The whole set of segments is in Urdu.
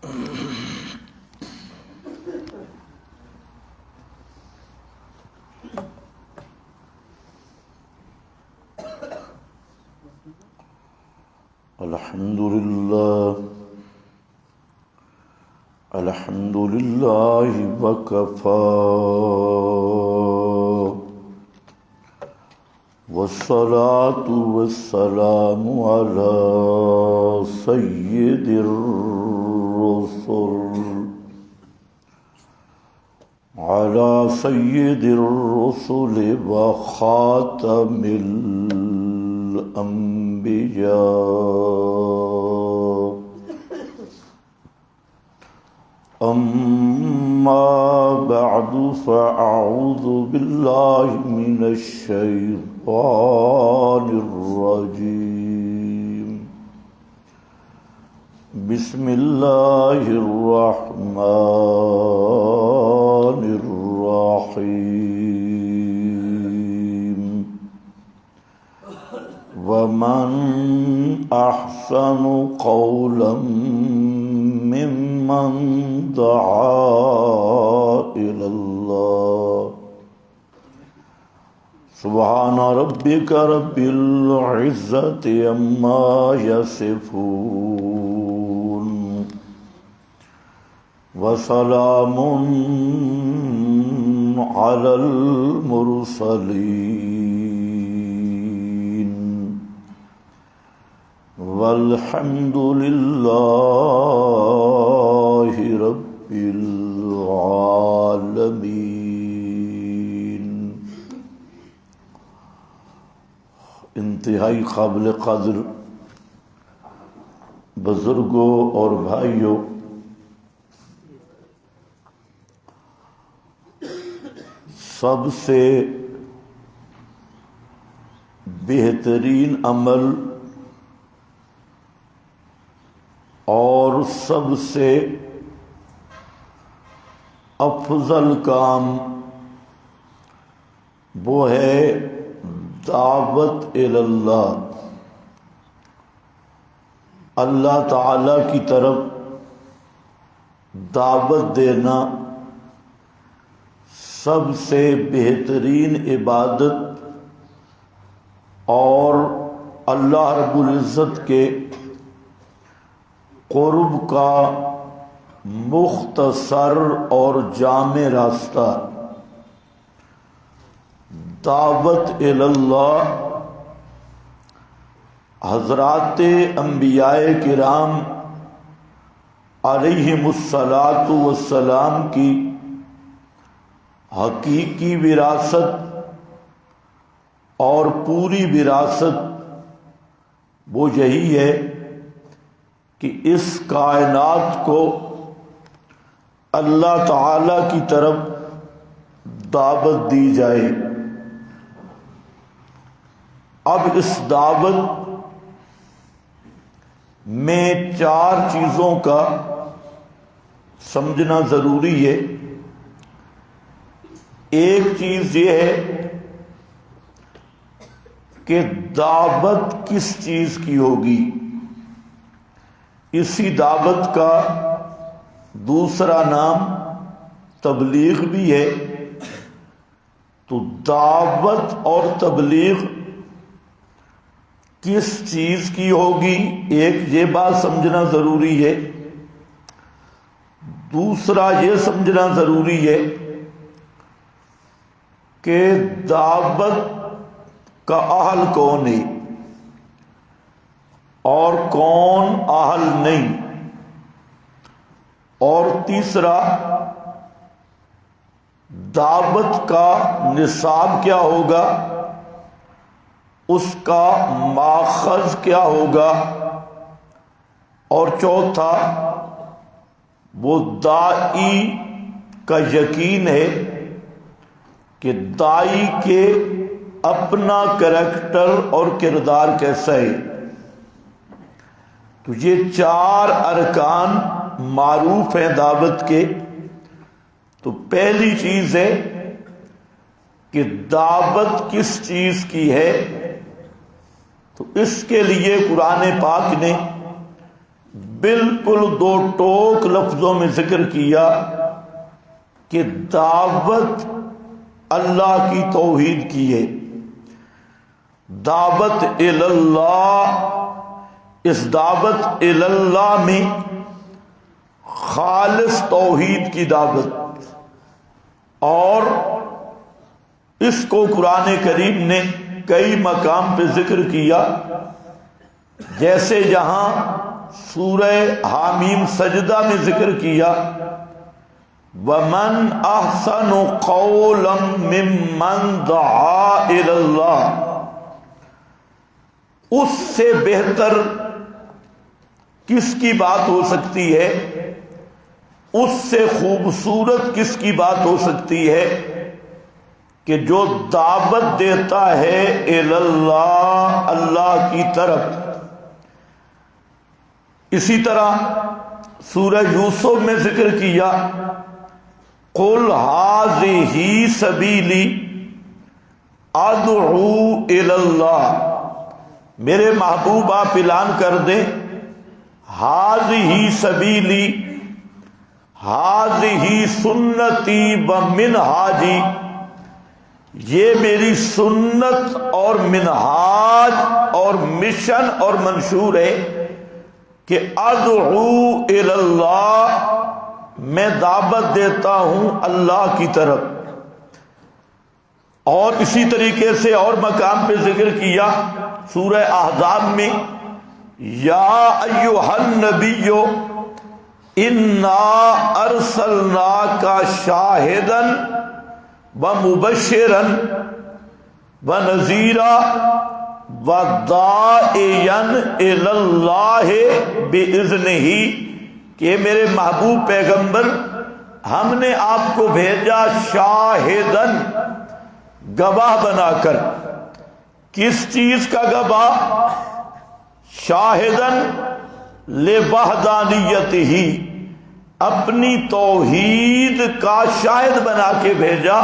الحمد لله وكفى والصلاة والسلام على سيد الرسل وخاتم الأنبياء. أما بعد فأعوذ بالله من الشيطان الرجيم. بسم الله الرحمن الرحيم. ومن أحسن قولا ممن دعا إلى الله. سبحان ربك رب العزة عما يصفون وسلام على المرسلين والحمد لله رب العالمين. انتہائی قابل قدر بزرگوں اور بھائیوں، سب سے بہترین عمل اور سب سے افضل کام وہ ہے دعوت الی اللہ، اللہ تعالی کی طرف دعوت دینا سب سے بہترین عبادت اور اللہ رب العزت کے قرب کا مختصر اور جامع راستہ. دعوت الی اللہ حضرات انبیاء کرام علیہم الصلاۃ والسلام کی حقیقی وراثت اور پوری وراثت وہ یہی ہے کہ اس کائنات کو اللہ تعالی کی طرف دعوت دی جائے. اب اس دعوت میں 4 چیزوں کا سمجھنا ضروری ہے. ایک چیز یہ ہے کہ دعوت کس چیز کی ہوگی. اسی دعوت کا دوسرا نام تبلیغ بھی ہے. تو دعوت اور تبلیغ کس چیز کی ہوگی، ایک یہ بات سمجھنا ضروری ہے. دوسرا یہ سمجھنا ضروری ہے کہ دعوت کا اہل کون ہے اور کون اہل نہیں. اور تیسرا دعوت کا نصاب کیا ہوگا، اس کا ماخذ کیا ہوگا. اور چوتھا وہ داعی کا یقین ہے کہ داعی کے اپنا کریکٹر اور کردار کیسا ہے. تو یہ 4 ارکان معروف ہیں دعوت کے. تو پہلی چیز ہے کہ دعوت کس چیز کی ہے. تو اس کے لیے قرآن پاک نے بالکل دو ٹوک لفظوں میں ذکر کیا کہ دعوت اللہ کی توحید کی ہے، دعوت اللہ، اس دعوت اللہ میں خالص توحید کی دعوت، اور اس کو قرآن کریم نے کئی مقام پہ ذکر کیا، جیسے یہاں سورہ حامیم سجدہ میں ذکر کیا وَمَنْ أَحْسَنُ قَوْلًا مِّمَّنْ دَعَا إِلَى اللَّهِ، اس سے بہتر کس کی بات ہو سکتی ہے، اس سے خوبصورت کس کی بات ہو سکتی ہے کہ جو دعوت دیتا ہے الی اللہ، اللہ کی طرف۔ اسی طرح سورہ یوسف میں ذکر کیا قُلْ هَٰذِهِ سَبِيلِي أَدْعُو إِلَى اللَّهِ، میرے محبوب آپ اعلان کر دیں هَٰذِهِ سَبِيلِي، هَٰذِهِ سُنَّتِي وَمِنْهَاجِي، یہ میری سنت اور منہاج اور مشن اور منشور ہے کہ ادعو الی اللہ، میں دعوت دیتا ہوں اللہ کی طرف۔ اور اسی طریقے سے اور مقام پہ ذکر کیا سورہ احزاب میں یا ایھا النبی انا ارسلناک شاہدا ومبشرا ونذیرا وداعیا الی اللہ باذنہ، کہ میرے محبوب پیغمبر ہم نے آپ کو بھیجا شاہدن، گواہ بنا کر۔ کس چیز کا گواہ؟ شاہدن لوحدانیتہ، اپنی توحید کا شاہد بنا کے بھیجا،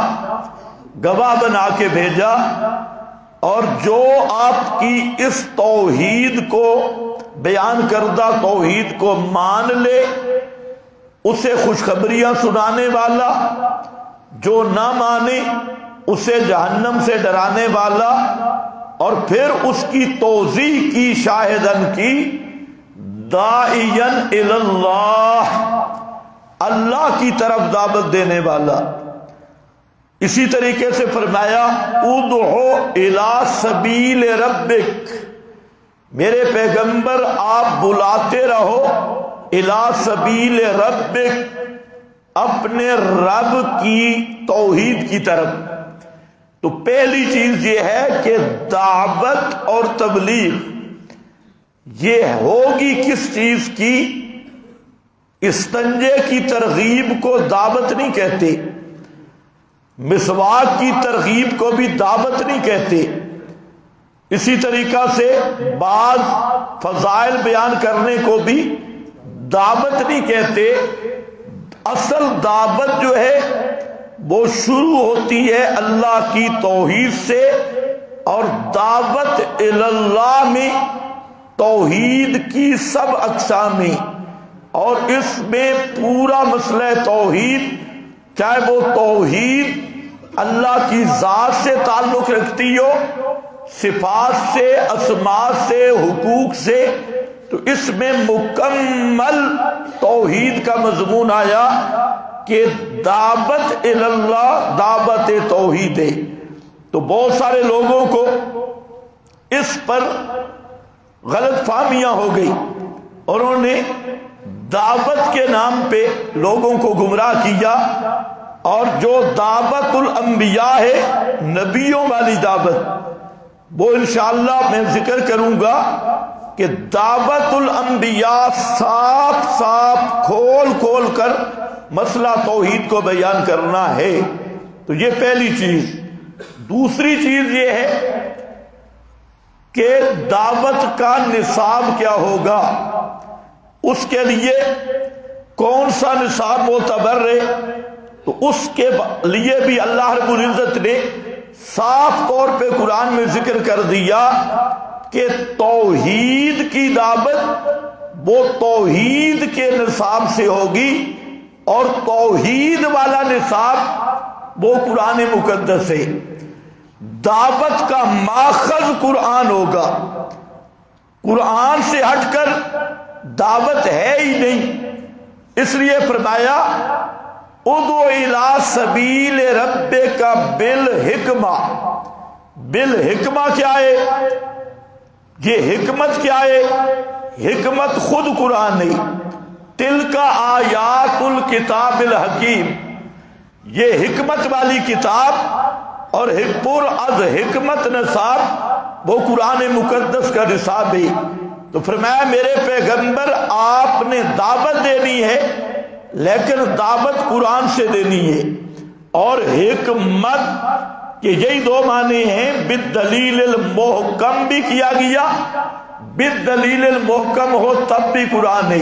گواہ بنا کے بھیجا، اور جو آپ کی اس توحید کو، بیان کردہ توحید کو مان لے اسے خوشخبریاں سنانے والا، جو نہ مانے اسے جہنم سے ڈرانے والا، اور پھر اس کی توضیح کی شاہدن کی داعیا الی اللہ، اللہ کی طرف دعوت دینے والا۔ اسی طریقے سے فرمایا ادعو الی سبیل ربک، میرے پیغمبر آپ بلاتے رہو الی سبیل ربک، اپنے رب کی توحید کی طرف۔ تو پہلی چیز یہ ہے کہ دعوت اور تبلیغ یہ ہوگی کس چیز کی؟ استنجے کی ترغیب کو دعوت نہیں کہتے، مسواک کی ترغیب کو بھی دعوت نہیں کہتے، اسی طریقہ سے بعض فضائل بیان کرنے کو بھی دعوت نہیں کہتے۔ اصل دعوت جو ہے وہ شروع ہوتی ہے اللہ کی توحید سے، اور دعوت الی اللہ میں توحید کی سب اقسام میں، اور اس میں پورا مسئلہ توحید، چاہے وہ توحید اللہ کی ذات سے تعلق رکھتی ہو، صفات سے، اسماء سے، حقوق سے، تو اس میں مکمل توحید کا مضمون آیا کہ دعوت الی اللہ دعوت توحید ہے۔ تو بہت سارے لوگوں کو اس پر غلط فہمیاں ہو گئی، اور انہوں نے دعوت کے نام پہ لوگوں کو گمراہ کیا، اور جو دعوت الانبیاء ہے، نبیوں والی دعوت، وہ انشاءاللہ میں ذکر کروں گا کہ دعوت الانبیاء صاف صاف کھول کھول کر مسئلہ توحید کو بیان کرنا ہے۔ تو یہ پہلی چیز۔ دوسری چیز یہ ہے کہ دعوت کا نصاب کیا ہوگا، اس کے لیے کون سا نصاب معتبر ہے، تو اس کے لیے بھی اللہ رب العزت نے صاف طور پہ قرآن میں ذکر کر دیا کہ توحید کی دعوت وہ توحید کے نصاب سے ہوگی، اور توحید والا نصاب وہ قرآن مقدس ہے۔ دعوت کا ماخذ قرآن ہوگا، قرآن سے ہٹ کر دعوت ہے ہی نہیں۔ اس لیے فرمایا ادعو الی سبیل ربک بالحکمہ۔ بالحکمہ کیا ہے؟ یہ حکمت کیا ہے؟ حکمت خود قرآن نہیں، تلک آیات الکتاب الحکیم، یہ حکمت والی کتاب اور پر از حکمت نصاب وہ قرآن مقدس کا نصاب ہے۔ تو فرمایا میرے پیغمبر آپ نے دعوت دینی ہے، لیکن دعوت قرآن سے دینی ہے۔ اور حکمت کے یہی دو معنی ہیں، بالدلیل المحکم بھی کیا گیا، بالدلیل المحکم ہو تب بھی قرآن ہے۔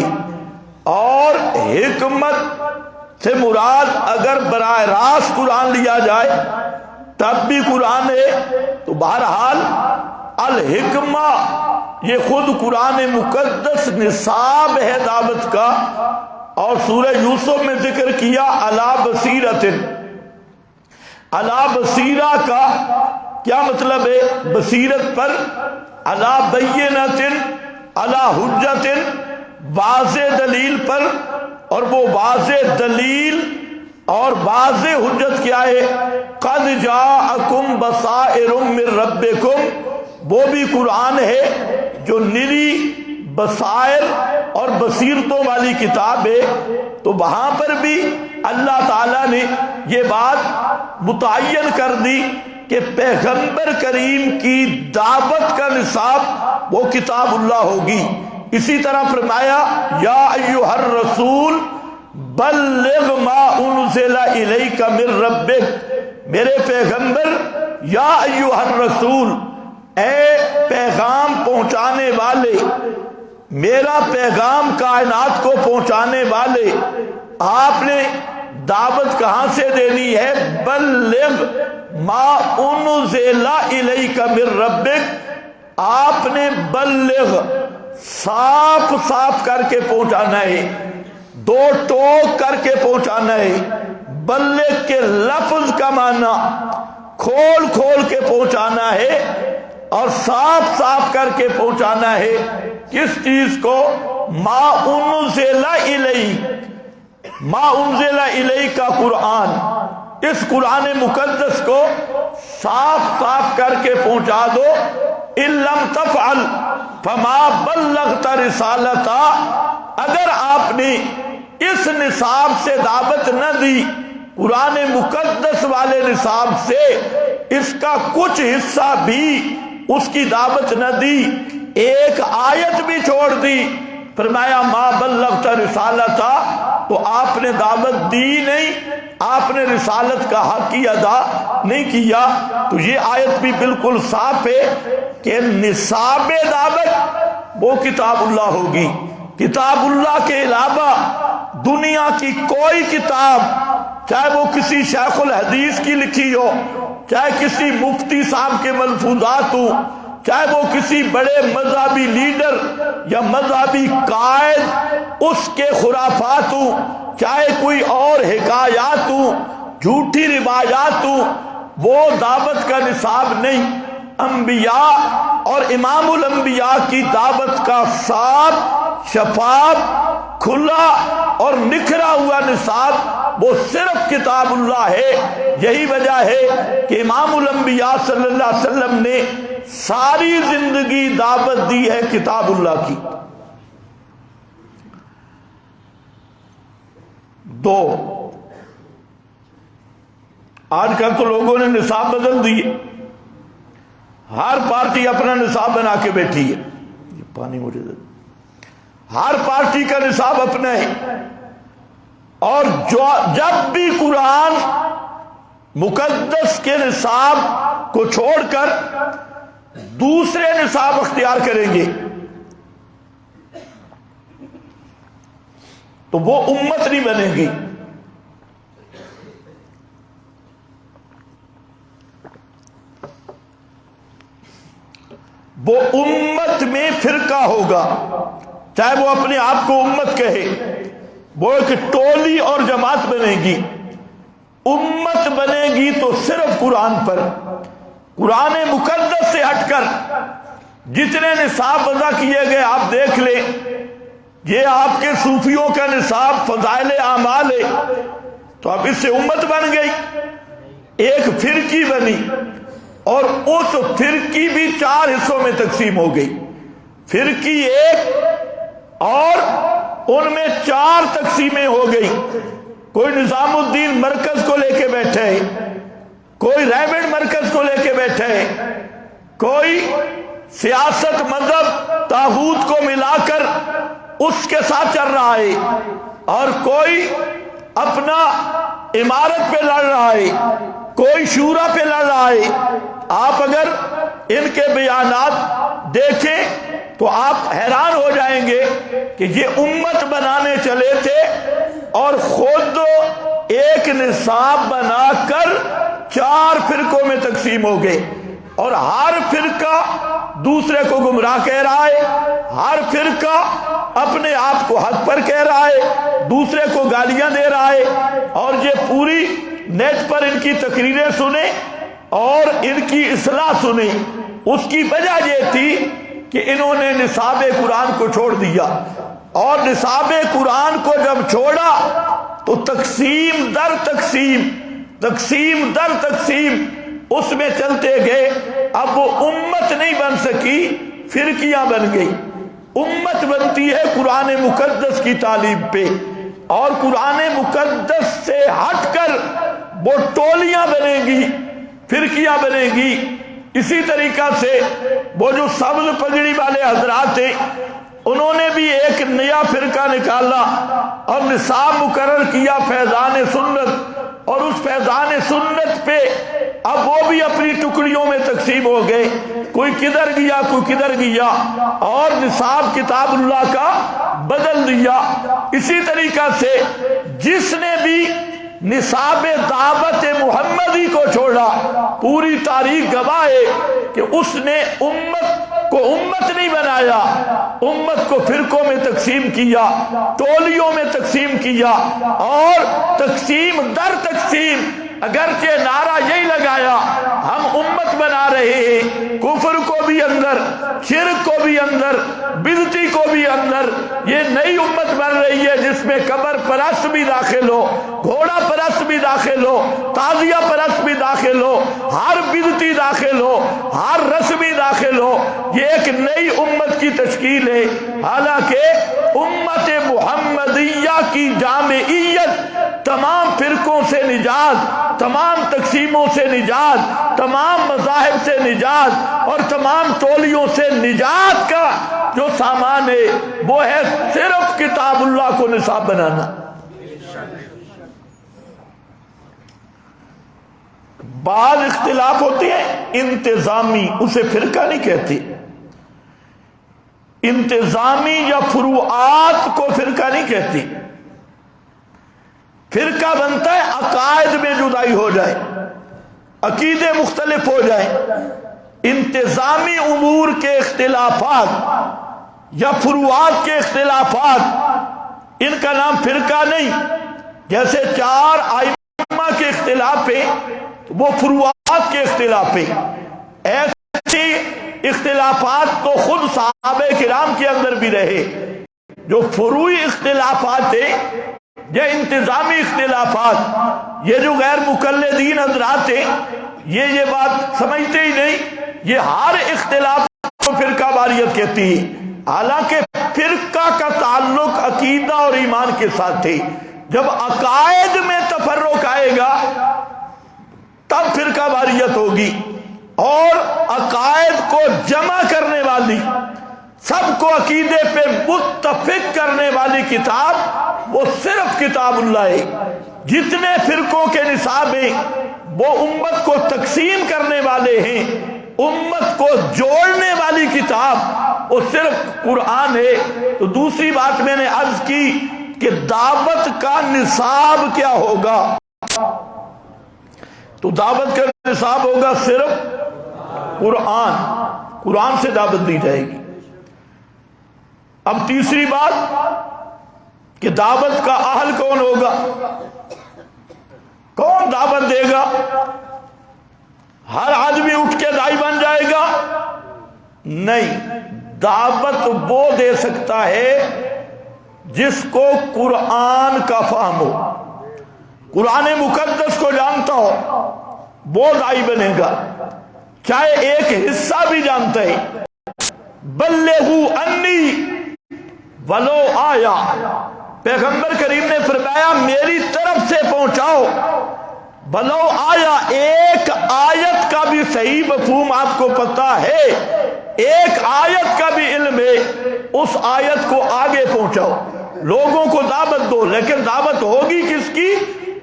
اور حکمت سے مراد اگر براہ راست قرآن لیا جائے تب بھی قرآن ہے۔ تو بہرحال الحکمہ یہ خود قرآن مقدس نصاب ہے دعوت کا۔ اور سورہ یوسف میں ذکر کیا علی بصیرۃ، علی بصیرہ کا کیا مطلب ہے؟ بصیرت پر، علی بینۃ، علی حجۃ، واضح دلیل پر۔ اور وہ واضح دلیل اور واضح حجت کیا ہے؟ قد جاءکم بصائر من ربکم، وہ بھی قرآن ہے جو نری بصائر اور بصیرتوں والی کتاب ہے۔ تو وہاں پر بھی اللہ تعالیٰ نے یہ بات متعین کر دی کہ پیغمبر کریم کی دعوت کا نصاب وہ کتاب اللہ ہوگی۔ اسی طرح فرمایا یا ایھا الرسول بلغ ما انزل الیک من ربک، میرے پیغمبر، یا ایھا الرسول، اے پیغام پہنچانے والے، میرا پیغام کائنات کو پہنچانے والے، آپ نے دعوت کہاں سے دینی ہے؟ بلغ ما انزل الیک من ربک، آپ نے بلغ صاف صاف کر کے پہنچانا ہے، دو ٹوک کر کے پہنچانا ہے۔ بلغ کے لفظ کا معنی کھول کھول کے پہنچانا ہے اور صاف صاف کر کے پہنچانا ہے۔ کس چیز کو؟ ما انزل الیک، ما انزل الیک کا قرآن، اس قرآن مقدس کو صاف صاف کر کے پہنچا دو۔ ان لم تفعل فما بلغت رسالتا، اگر آپ نے اس نصاب سے دعوت نہ دی، قرآن مقدس والے نصاب سے اس کا کچھ حصہ بھی اس کی دعوت نہ دی، ایک آیت بھی چھوڑ دی، فرمایا ما بلغت رسالتا، تو آپ نے دعوت دی نہیں، آپ نے رسالت کا حق ہی ادا نہیں کیا۔ تو یہ آیت بھی بالکل صاف ہے کہ نصاب دعوت وہ کتاب اللہ ہوگی۔ کتاب اللہ کے علاوہ دنیا کی کوئی کتاب، چاہے وہ کسی شیخ الحدیث کی لکھی ہو، چاہے کسی مفتی صاحب کے ملفوظات ہوں، چاہے وہ کسی بڑے مذہبی لیڈر یا مذہبی قائد اس کے خرافات ہوں، چاہے کوئی اور حکایات ہوں، جھوٹی روایات ہوں، وہ دعوت کا نصاب نہیں۔ انبیاء اور امام الانبیاء کی دعوت کا صاف، شفاف، کھلا اور نکھرا ہوا نصاب وہ صرف کتاب اللہ ہے۔ یہی وجہ ہے کہ امام الانبیاء صلی اللہ علیہ وسلم نے ساری زندگی دعوت دی ہے کتاب اللہ کی۔ دو، آج کل تو لوگوں نے نصاب بدل دیے، ہر پارٹی اپنا نصاب بنا کے بیٹھی ہے۔ یہ پانی مجھے دے، ہر پارٹی کا نصاب اپنا ہے، اور جب بھی قرآن مقدس کے نصاب کو چھوڑ کر دوسرے نصاب اختیار کریں گے تو وہ امت نہیں بنے گی۔ وہ امت میں فرقہ ہوگا، چاہے وہ اپنے آپ کو امت کہے، وہ ایک ٹولی اور جماعت بنے گی۔ امت بنے گی تو صرف قرآن پر، قرآن مقدس سے ہٹ کر جتنے نصاب وضع کیے گئے آپ دیکھ لیں، یہ آپ کے صوفیوں کا نصاب فضائل اعمال ہے، تو اب اس سے امت بن گئی، ایک فرقی بنی، اور اس فرقی بھی 4 حصوں میں تقسیم ہو گئی۔ فرقی ایک، اور ان میں 4 تقسیمیں ہو گئی۔ کوئی نظام الدین مرکز کو لے کے بیٹھے ہے، کوئی ریبڈ مرکز کو لے کے بیٹھے ہے، کوئی سیاست مذہب طاغوت کو ملا کر اس کے ساتھ چل رہا ہے، اور کوئی اپنا امارت پہ لڑ رہا ہے، کوئی شورا پہ لڑ رہا ہے۔ آپ اگر ان کے بیانات دیکھیں تو آپ حیران ہو جائیں گے کہ یہ امت بنانے چلے تھے اور خود ایک نصاب بنا کر 4 فرقوں میں تقسیم ہو گئے، اور ہر فرقہ دوسرے کو گمراہ کہہ رہا ہے، ہر فرقہ اپنے آپ کو حق پر کہہ رہا ہے، دوسرے کو گالیاں دے رہا ہے۔ اور یہ پوری نیٹ پر ان کی تقریریں سنیں اور ان کی اصلاح سنیں۔ اس کی وجہ یہ تھی کہ انہوں نے نصاب قرآن کو چھوڑ دیا، اور نصاب قرآن کو جب چھوڑا تو تقسیم در تقسیم، تقسیم در تقسیم اس میں چلتے گئے۔ اب وہ امت نہیں بن سکی، فرقیاں بن گئی۔ امت بنتی ہے قرآن مقدس کی تعلیم پہ، اور قرآن مقدس سے ہٹ کر وہ ٹولیاں بنیں گی، فرقیاں بنیں گی۔ اسی طریقہ سے وہ جو سبز پگڑی والے حضرات تھے، انہوں نے بھی ایک نیا فرقہ نکالا اور نصاب مقرر کیا فیضان سنت، اور اس فیضان سنت پہ اب وہ بھی اپنی ٹکڑیوں میں تقسیم ہو گئے، کوئی کدھر گیا کوئی کدھر گیا، اور نصاب کتاب اللہ کا بدل دیا۔ اسی طریقہ سے جس نے بھی نصاب دعوت محمدی کو چھوڑا، پوری تاریخ گواہ ہے کہ اس نے امت کو امت نہیں بنایا، امت کو فرقوں میں تقسیم کیا، ٹولیوں میں تقسیم کیا، اور تقسیم در تقسیم اگرچہ نعرہ یہی لگایا ہم امت بنا رہے ہیں، کفر کو بھی اندر، شرک کو بھی اندر، بدعتی کو بھی اندر، یہ نئی امت بن رہی ہے جس میں قبر پرست بھی داخل ہو، گھوڑا پرست بھی داخل ہو، تازیہ پرست بھی داخل ہو، ہر بدعتی داخل ہو، ہر رسمی داخل ہو۔ یہ ایک نئی امت کی تشکیل ہے۔ حالانکہ امت محمدیہ کی جامعیت تمام فرقوں سے نجات، تمام تقسیموں سے نجات، تمام مذاہب سے نجات اور تمام ٹولیوں سے نجات کا جو سامان ہے وہ ہے صرف کتاب اللہ کو نصاب بنانا۔ بعض اختلاف ہوتے ہیں انتظامی، اسے فرقہ نہیں کہتے، انتظامی یا فروعات کو فرقہ نہیں کہتے۔ فرقہ بنتا ہے عقائد میں جدائی ہو جائے، عقیدے مختلف ہو جائیں۔ انتظامی امور کے اختلافات یا فروعات کے اختلافات، ان کا نام فرقہ نہیں۔ جیسے 4 ائمہ کے اختلاف ہے، وہ فروعات کے اختلاف ہے۔ ایسی اختلافات تو خود صحابہ کرام کے اندر بھی رہے۔ جو فروعی اختلافات ہیں یا انتظامی اختلافات، یہ جو غیر مقلدین حضرات ہیں یہ بات سمجھتے ہی نہیں، یہ ہر اختلاف کو فرقہ واریت کہتی ہے، حالانکہ فرقہ کا تعلق عقیدہ اور ایمان کے ساتھ ہے۔ جب عقائد میں تفرق آئے گا تب فرقہ واریت ہوگی، اور عقائد کو جمع کرنے والی، سب کو عقیدے پہ متفق کرنے والی کتاب وہ صرف کتاب اللہ ہے۔ جتنے فرقوں کے نصاب ہیں وہ امت کو تقسیم کرنے والے ہیں، امت کو جوڑنے والی کتاب وہ صرف قرآن ہے۔ تو دوسری بات میں نے عرض کی کہ دعوت کا نصاب کیا ہوگا، تو دعوت کا نصاب ہوگا صرف قرآن، قرآن سے دعوت دی جائے گی۔ اب تیسری بات کہ دعوت کا اہل کون ہوگا، کون دعوت دے گا؟ ہر آدمی اٹھ کے دائی بن جائے گا؟ نہیں، دعوت وہ دے سکتا ہے جس کو قرآن کا فہم ہو، قرآن مقدس کو جانتا ہو، وہ دائی بنے گا، چاہے ایک حصہ بھی جانتا ہے۔ بلغوا انی ولو آیا، پیغمبر کریم نے فرمایا میری طرف سے پہنچاؤ، ولو آیا، ایک آیت کا بھی صحیح مفہوم آپ کو پتا ہے، ایک آیت کا بھی علم ہے، اس آیت کو آگے پہنچاؤ، لوگوں کو دعوت دو، لیکن دعوت ہوگی کس کی؟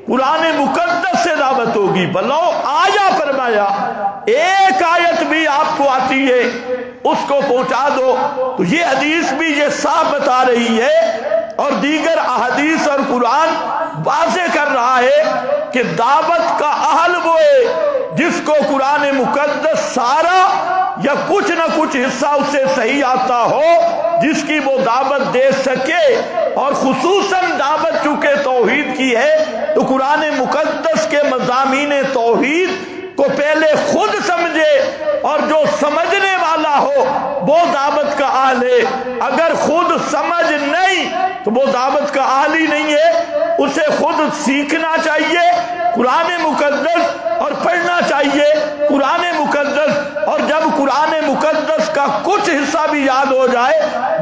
قرآن مقدس سے دعوت ہوگی۔ ولو آیا فرمایا، ایک آیت بھی آپ کو آتی ہے اس کو پہنچا دو۔ تو یہ حدیث بھی یہ صاف بتا رہی ہے، اور دیگر احادیث اور قرآن واضح کر رہا ہے کہ دعوت کا اہل وہ ہے جس کو قرآن مقدس سارا یا کچھ نہ کچھ حصہ اس سے صحیح آتا ہو، جس کی وہ دعوت دے سکے۔ اور خصوصاً دعوت چونکہ توحید کی ہے تو قرآن مقدس کے مضامین توحید کو پہلے خود سمجھے، اور جو سمجھنے والا ہو وہ دعوت کا اہل ہے۔ اگر خود سمجھ نہیں تو وہ دعوت کا اہل ہی نہیں ہے، اسے خود سیکھنا چاہیے قرآن مقدس اور پڑھنا چاہیے قرآن مقدس، اور جب قرآن مقدس کا کچھ حصہ بھی یاد ہو جائے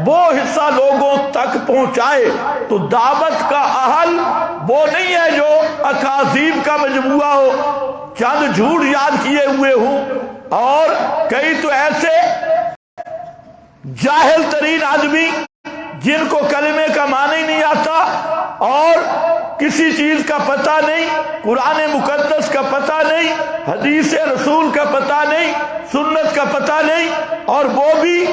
وہ حصہ لوگوں تک پہنچائے۔ تو دعوت کا اہل وہ نہیں ہے جو اکاذیب کا مجموعہ ہو، چند جھوٹ یاد کیے ہوئے ہوں، اور کئی تو ایسے جاہل ترین آدمی جن کو کلمے کا معنی نہیں آتا اور کسی چیز کا پتہ نہیں، قرآن مقدس کا پتہ نہیں، حدیث رسول کا پتہ نہیں، سنت کا پتہ نہیں، اور وہ بھی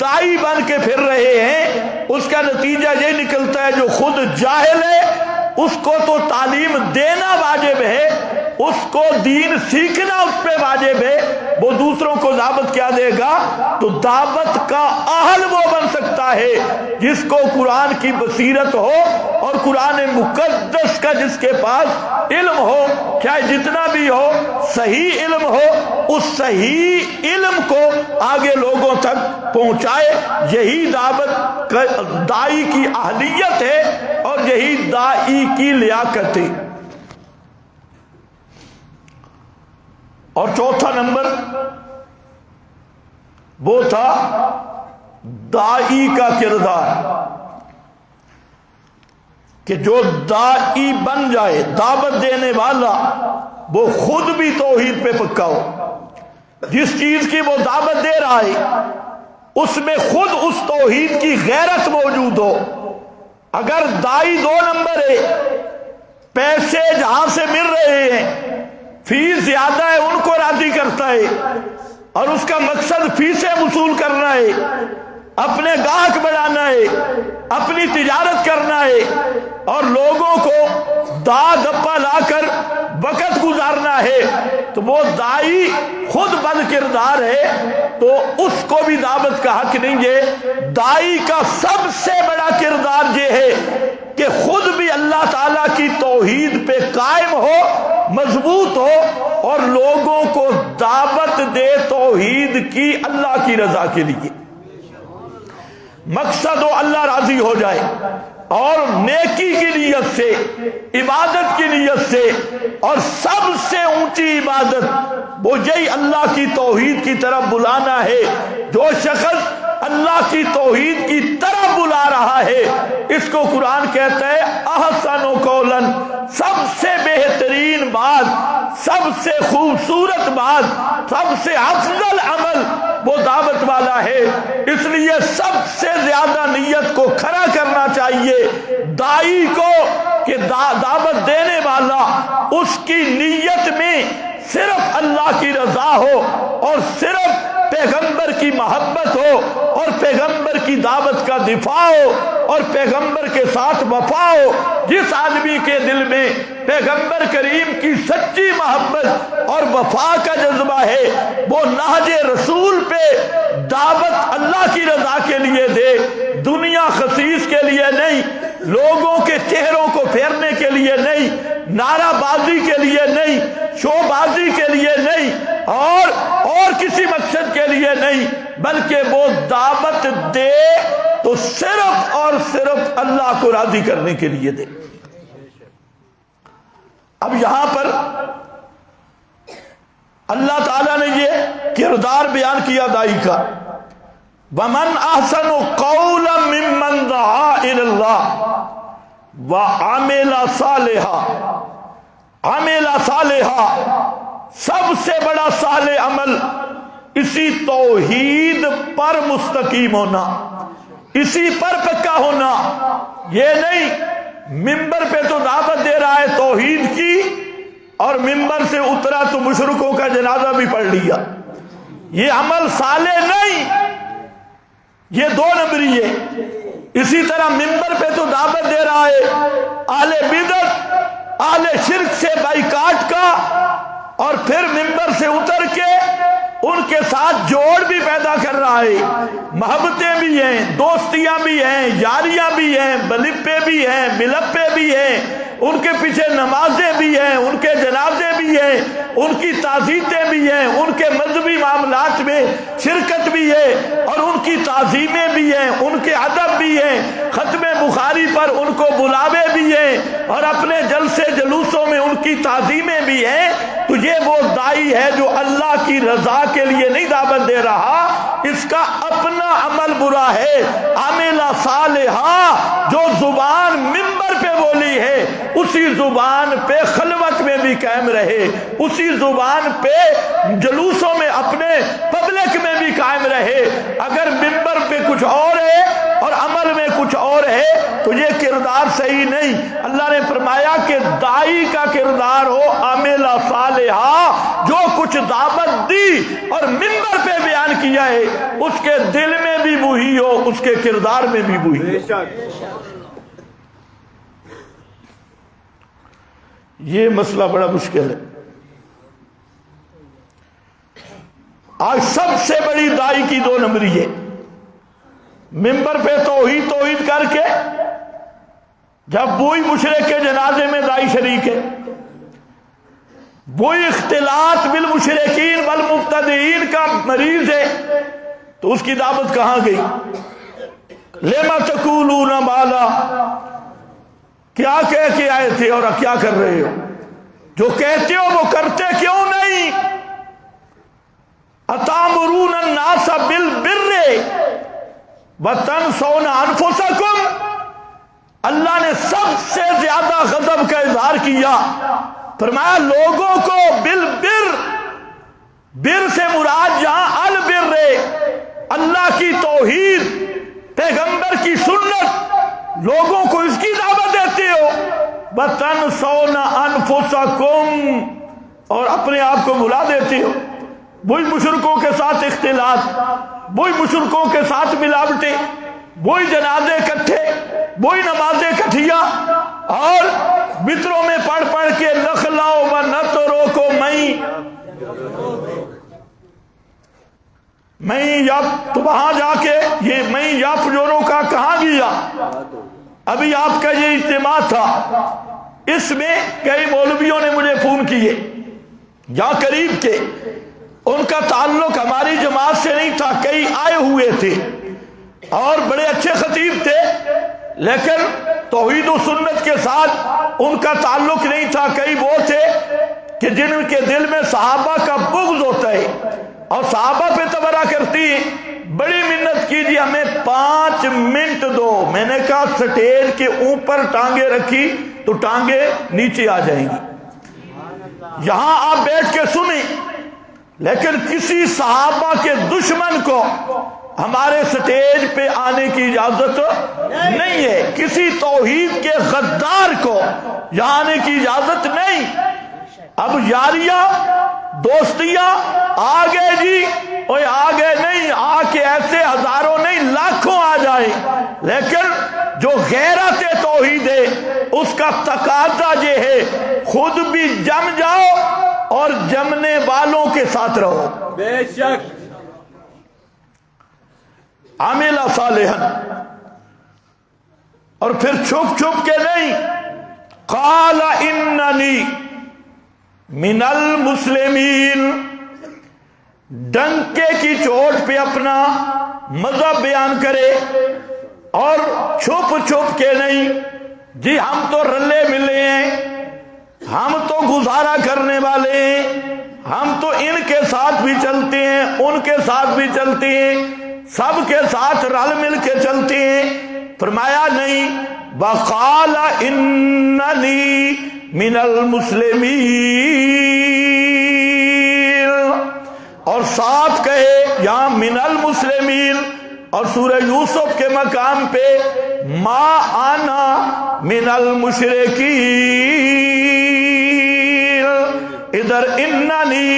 دائی بن کے پھر رہے ہیں۔ اس کا نتیجہ یہ نکلتا ہے جو خود جاہل ہے اس کو تو تعلیم دینا واجب ہے، اس کو دین سیکھنا اس پہ واجب ہے، وہ دوسروں کو دعوت کیا دے گا؟ تو دعوت کا اہل وہ بن سکتا ہے جس کو قرآن کی بصیرت ہو اور قرآن مقدس کا جس کے پاس علم ہو، چاہے جتنا بھی ہو، صحیح علم ہو، اس صحیح علم کو آگے لوگوں تک پہنچائے۔ یہی دعوت دائی کی اہلیت ہے اور یہی دائی کی لیاقت ہے۔ اور چوتھا نمبر وہ تھا دائی کا کردار، کہ جو دائی بن جائے، دعوت دینے والا، وہ خود بھی توحید پہ پکا ہو، جس چیز کی وہ دعوت دے رہا ہے اس میں خود اس توحید کی غیرت موجود ہو۔ اگر دائی دو نمبر ہے، پیسے جہاں سے مل رہے ہیں، فیس زیادہ ہے ان کو راضی کرتا ہے، اور اس کا مقصد فیسیں وصول کرنا ہے، اپنے گاہک بڑھانا ہے، اپنی تجارت کرنا ہے، اور لوگوں کو دا گپا لا کر وقت گزارنا ہے، تو وہ دائی خود بد کردار ہے، تو اس کو بھی دعوت کا حق نہیں ہے۔ دائی کا سب سے بڑا کردار یہ ہے کہ خود بھی اللہ تعالیٰ کی توحید پہ قائم ہو، مضبوط ہو، اور لوگوں کو دعوت دے توحید کی، اللہ کی رضا کے لیے، مقصد ہو اللہ راضی ہو جائے، اور نیکی کی نیت سے، عبادت کی نیت سے، اور سب سے اونچی عبادت وہ یہی اللہ کی توحید کی طرف بلانا ہے۔ جو شخص اللہ کی توحید کی طرف بلا رہا ہے اس کو قرآن کہتا ہے احسن قولا، سب سے بہترین بات، سب سے خوبصورت بات، سب سے افضل عمل وہ دعوت والا ہے۔ اس لیے سب سے زیادہ نیت کو کھڑا کرنا چاہیے دائی کو، کہ دعوت دینے والا اس کی نیت میں صرف اللہ کی رضا ہو، اور صرف پیغمبر کی محبت ہو، اور پیغمبر کی دعوت کا دفاع ہو، اور پیغمبر کے ساتھ وفا ہو۔ جس آدمی کے دل میں پیغمبر کریم کی سچی محبت اور وفا کا جذبہ ہے، وہ نہج رسول پہ دعوت اللہ کی رضا کے لیے دے، دنیا خسیس کے لیے نہیں، لوگوں کے چہروں کو پھیرنے کے لیے نہیں، نعرہ بازی کے لیے نہیں، شو بازی کے لیے نہیں، اور کسی مقصد کے لیے نہیں، بلکہ وہ دعوت دے تو صرف اور صرف اللہ کو راضی کرنے کے لیے دے۔ اب یہاں پر اللہ تعالیٰ نے یہ کردار بیان کیا داعی کا، وَمَنْ أَحْسَنُ قَوْلًا مِّمَّنْ دَعَا إِلَى اللَّهِ وَعَمِلَ صَالِحًا۔ عَمِلَ صَالِحًا، سب سے بڑا صالح عمل اسی توحید پر مستقیم ہونا، اسی پر پکا ہونا۔ یہ نہیں ممبر پہ تو دعوت دے رہا ہے توحید کی، اور ممبر سے اترا تو مشرکوں کا جنازہ بھی پڑھ لیا، یہ عمل صالح نہیں، یہ دو نمبری ہے۔ اسی طرح ممبر پہ تو دعوت دے رہا ہے اہل بدعت، اہل شرک سے بائیکاٹ کا، اور پھر ممبر سے اتر کے ان کے ساتھ جوڑ بھی پیدا کر رہا ہے، محبتیں بھی ہیں، دوستیاں بھی ہیں، یاریاں بھی ہیں، بلپے بھی ہیں، ملپے بھی ہیں، ان کے پیچھے نمازیں بھی ہیں، ان کے جنازے بھی ہیں، ان کی تعزیتیں بھی ہیں، ان کے مذہبی معاملات میں شرکت بھی ہے، اور ان کی تعظیمیں بھی ہیں، ان کے ادب بھی ہیں، ختم بخاری پر ان کو بلاوے بھی ہیں، اور اپنے جلسے جلوسوں میں ان کی تعظیمیں بھی ہیں۔ تو یہ وہ داعی ہے جو اللہ کی رضا کے لیے نہیں دعوت دے رہا، اس کا اپنا عمل برا ہے۔ عامل صالحہ، جو زبان ممبر پہ بولی ہے اسی زبان پہ خلوت میں بھی قائم رہے، اسی زبان پہ جلوسوں میں اپنے پبلک میں بھی قائم رہے۔ اگر ممبر پہ کچھ اور ہے اور عمل میں کچھ اور ہے تو یہ کردار صحیح نہیں۔ اللہ نے فرمایا کہ داعی کا کردار ہو عامل صالحہ، جو کچھ دعوت دی اور ممبر پہ بیان کیا ہے اس کے دل میں بھی وہی ہو، اس کے کردار میں بھی وہی ہو۔ یہ مسئلہ بڑا مشکل ہے۔ آج سب سے بڑی داعی کی دو نمبری ہے، ممبر پہ توحید کر کے جب وہی مشرک کے جنازے میں داعی شریک ہے، وہی اختلاط بالمشرکین والمبتدعین کا مریض ہے، تو اس کی دعوت کہاں گئی؟ لما تقولون ما لا، کیا کہہ کے آئے تھے اور کیا کر رہے ہو؟ جو کہتے ہو وہ کرتے کیوں نہیں؟ اتامرون الناس بالبر وتنسون انفسکم، اللہ نے سب سے زیادہ غضب کا اظہار کیا، فرمایا لوگوں کو بالبر، بر سے مراد جہاں البر، اللہ کی توحید، پیغمبر کی سنت، لوگوں کو اس کی دعوت دیتے ہو، وَتَنْسَوْنَ أَنفُسَكُمْ، اور اپنے آپ کو بھلا دیتے ہو۔ وہی مشرکوں کے ساتھ اختلاط، وہی مشرکوں کے ساتھ ملاوٹیں، وہی جنازے کٹھے، وہی نمازیں کٹھیا، اور بتروں میں پڑھ پڑھ کے نخلاؤ و نترو کو میں یپ، تو وہاں جا کے یہ میں یپ جوروں کا کہاں گیا؟ ابھی آپ کا یہ اجتماع تھا، اس میں کئی مولویوں نے مجھے فون کیے یا قریب کے، ان کا تعلق ہماری جماعت سے نہیں تھا، کئی آئے ہوئے تھے اور بڑے اچھے خطیب تھے، لیکن توحید و سنت کے ساتھ ان کا تعلق نہیں تھا۔ کئی وہ تھے کہ جن کے دل میں صحابہ کا بغض ہوتا ہے اور صحابہ پہ تبرہ کرتی، بڑی منت کیجیے ہمیں 5 منٹ دو۔ میں نے کہا سٹیج کے اوپر ٹانگیں رکھی تو ٹانگیں نیچے آ جائیں گی، یہاں آپ بیٹھ کے سنیں، لیکن کسی صحابہ کے دشمن کو ہمارے سٹیج پہ آنے کی اجازت نہیں ہے، کسی توحید کے غدار کو یہاں آنے کی اجازت نہیں۔ اب یاریاں دوستیاں آگے جی، اوے آگے نہیں، آ کے ایسے ہزاروں نہیں لاکھوں آ جائیں، لیکن جو غیرت توحید ہے اس کا تقاضا یہ ہے خود بھی جم جاؤ اور جمنے والوں کے ساتھ رہو۔ بے شک عامل صالحا، اور پھر چھپ چھپ کے نہیں، قال اننی من المسلمین، ڈنکے کی چوٹ پہ اپنا مذہب بیان کرے اور چھپ چھپ کے نہیں، جی ہم تو رلے ملے ہیں، ہم تو گزارا کرنے والے ہیں، ہم تو ان کے ساتھ بھی چلتے ہیں، ان کے ساتھ بھی چلتے ہیں، سب کے ساتھ رل مل کے چلتے ہیں۔ فرمایا نہیں، وقال اننی من المسلمین، اور ساتھ کہے یہاں من المسلمین، اور سورہ یوسف کے مقام پہ ما انا من المشرکین، ادھر اننی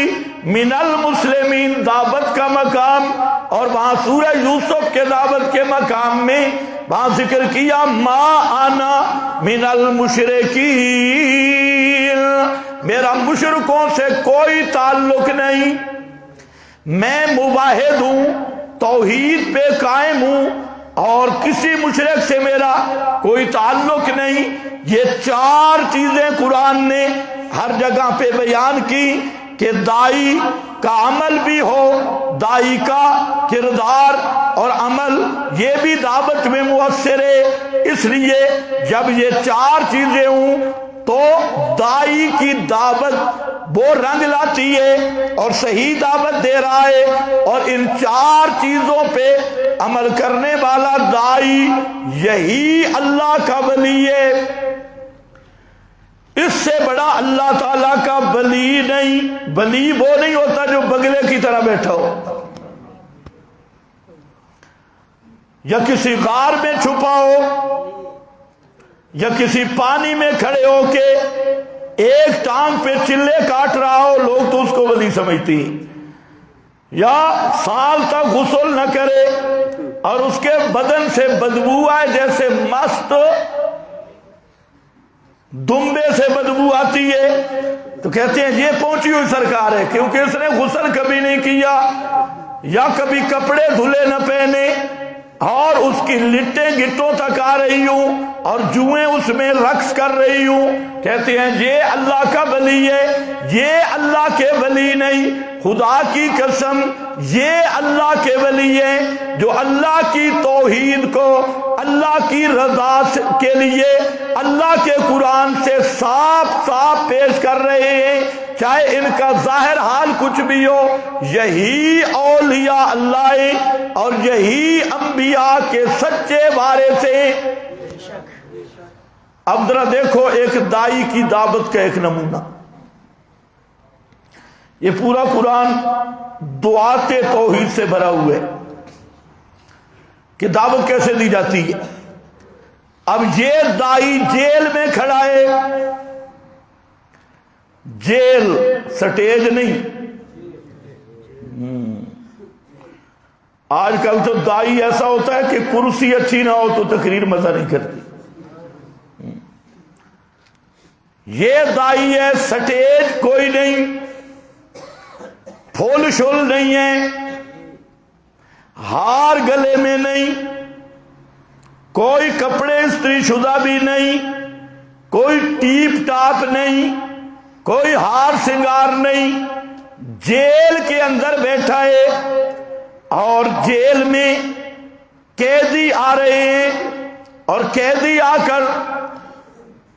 من المسلمین دعوت کا مقام، اور وہاں سورہ یوسف کے دعوت کے مقام میں وہاں ذکر کیا ما انا من المشرکین، میرا مشرکوں سے کوئی تعلق نہیں، میں مواحد ہوں، توحید پہ قائم ہوں، اور کسی مشرک سے میرا کوئی تعلق نہیں۔ یہ چار چیزیں قرآن نے ہر جگہ پہ بیان کی کہ دائی کا عمل بھی ہو، دائی کا کردار اور عمل یہ بھی دعوت میں مؤثر ہے۔ اس لیے جب یہ چار چیزیں ہوں تو دائی کی دعوت وہ رنگ لاتی ہے اور صحیح دعوت دے رہا ہے، اور ان چار چیزوں پہ عمل کرنے والا دائی یہی اللہ کا ولی ہے۔ اس سے بڑا اللہ تعالیٰ کا ولی نہیں۔ ولی وہ نہیں ہوتا جو بگلے کی طرح بیٹھا ہو یا کسی غار میں چھپا ہو یا کسی پانی میں کھڑے ہو کے ایک ٹانگ پہ چلے کاٹ رہا ہو، لوگ تو اس کو ولی سمجھتی ہیں، یا سال تک غسل نہ کرے اور اس کے بدن سے بدبو آئے، جیسے مست دمبے سے بدبو آتی ہے، تو کہتے ہیں یہ پہنچی ہوئی سرکار ہے، کیونکہ اس نے غسل کبھی نہیں کیا یا کبھی کپڑے دھلے نہ پہنے، اور اس کی لٹیں گٹوں تک آ رہی ہوں اور جوئیں اس میں رقص کر رہی ہوں۔ کہتے ہیں یہ اللہ کا ولی ہے۔ یہ اللہ کے ولی نہیں، خدا کی قسم یہ اللہ کے ولی ہے جو اللہ کی توحید کو اللہ کی رضا کے لیے اللہ کے قرآن سے صاف صاف پیش کر رہے ہیں، چاہے ان کا ظاہر حال کچھ بھی ہو۔ یہی اولیاء اللہ ہیں اور یہی انبیاء کے سچے وارث ہیں۔ اب ذرا دیکھو ایک دائی کی دعوت کا ایک نمونہ، یہ پورا قرآن دعات توحید سے بھرا ہوا ہے کہ دعوت کیسے دی جاتی ہے۔ اب یہ دائی جیل میں کھڑا ہے، جیل سٹیج نہیں۔ آج کل تو دائی ایسا ہوتا ہے کہ کرسی اچھی نہ ہو تو تقریر مزہ نہیں کرتی۔ یہ دائی ہے، سٹیج کوئی نہیں، پھول شول نہیں ہے، ہار گلے میں نہیں، کوئی کپڑے استری شدہ بھی نہیں، کوئی ٹیپ ٹاپ نہیں، کوئی ہار سنگار نہیں، جیل کے اندر بیٹھا ہے اور جیل میں قیدی آ رہے ہیں، اور قیدی آ کر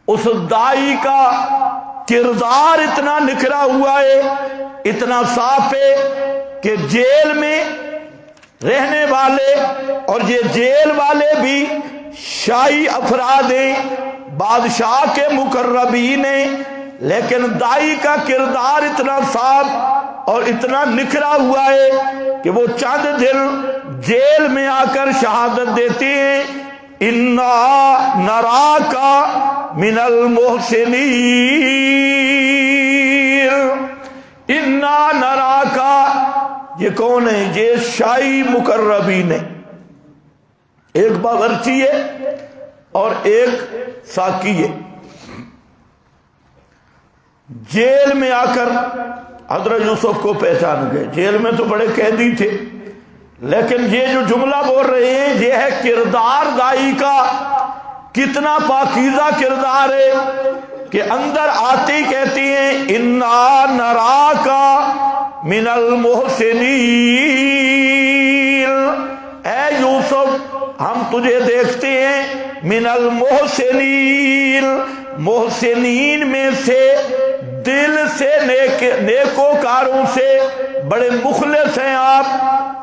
اس دائی کا کردار اتنا نکھرا ہوا ہے، اتنا صاف ہے کہ جیل میں رہنے والے اور یہ جیل والے بھی شاہی افراد ہیں، بادشاہ کے مقربین ہیں، لیکن دائی کا کردار اتنا صاف اور اتنا نکھرا ہوا ہے کہ وہ چند دن جیل میں آ کر شہادت دیتے ہیں، اِنَّا نَرَاكَ مِنَ الْمُحْسِنِينَ، اِنَّا نَرَاكَ، یہ کون ہے؟ یہ شاہی مقربین ہے، ایک باورچی ہے اور ایک ساقی ہے۔ جیل میں آ کر حضرت یوسف کو پہچان گئے۔ جیل میں تو بڑے قیدی تھے، لیکن یہ جو جملہ بول رہے ہیں یہ ہے کردار دائی کا کتنا پاکیزہ کردار ہے کہ اندر آتی کہتی ہیں انا نراکا من المحسنین، اے یوسف ہم تجھے دیکھتے ہیں من المحسنین، محسنین میں سے، دل سے نیکوکاروں سے، بڑے مخلص ہیں آپ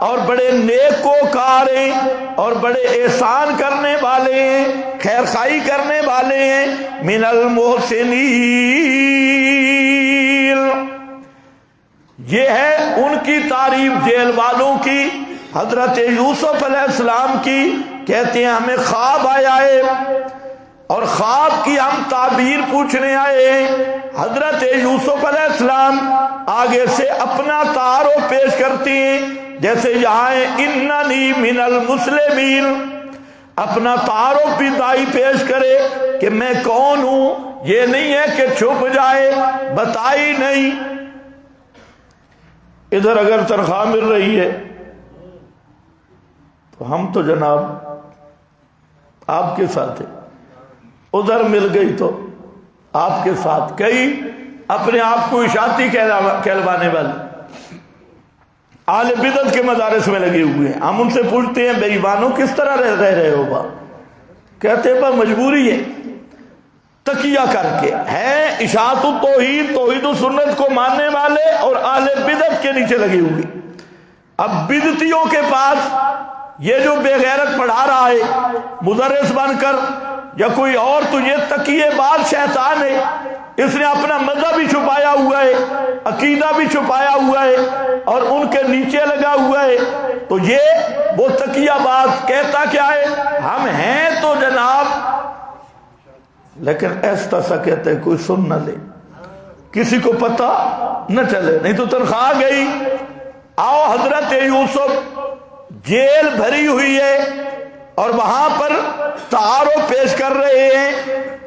اور بڑے نیکوکار ہیں اور بڑے احسان کرنے والے ہیں، خیر خواہی کرنے والے ہیں، من المحسنین۔ یہ ہے ان کی تعریف جیل والوں کی، حضرت یوسف علیہ السلام کی، کہتے ہیں ہمیں خواب آیا ہے اور خواب کی ہم تعبیر پوچھنے آئے ہیں۔ حضرت یوسف علیہ السلام آگے سے اپنا تعارف پیش کرتی ہیں، جیسے یہاں ہے اننی من المسلمین، اپنا تعارف بھی دائی پیش کرے کہ میں کون ہوں، یہ نہیں ہے کہ چھپ جائے، بتائی نہیں۔ ادھر اگر تنخواہ مل رہی ہے تو ہم تو جناب آپ کے ساتھ ہیں، ادھر مل گئی تو آپ کے ساتھ۔ کئی اپنے آپ کو اشاعتی کہلوانے والے اہل بدعت کے مدارس میں لگے ہوئے ہیں، ہم ان سے پوچھتے ہیں بے ایمانوں کس طرح رہ رہے ہو با؟ کہتے ہیں بس مجبوری ہے، تکیہ کر کے ہے اشاعت التوحید، توحید و سنت کو ماننے والے اور اہل بدعت کے نیچے لگے ہوئے۔ اب بدعتیوں کے پاس یہ جو بے غیرت پڑھا رہا ہے مدرس بن کر یا کوئی اور، تو یہ تقیہ باز شیطان ہے، اس نے اپنا مذہب بھی چھپایا ہوا ہے، عقیدہ بھی چھپایا ہوا ہے اور ان کے نیچے لگا ہوا ہے۔ تو یہ وہ تقیہ باز کہتا کیا ہے، ہم ہیں تو جناب، لیکن ایسا سا کہتے ہیں کوئی سن نہ لے، کسی کو پتہ نہ چلے، نہیں تو تنخواہ گئی۔ آؤ حضرت یوسف جیل بھری ہوئی ہے اور وہاں پر تعارف پیش کر رہے ہیں۔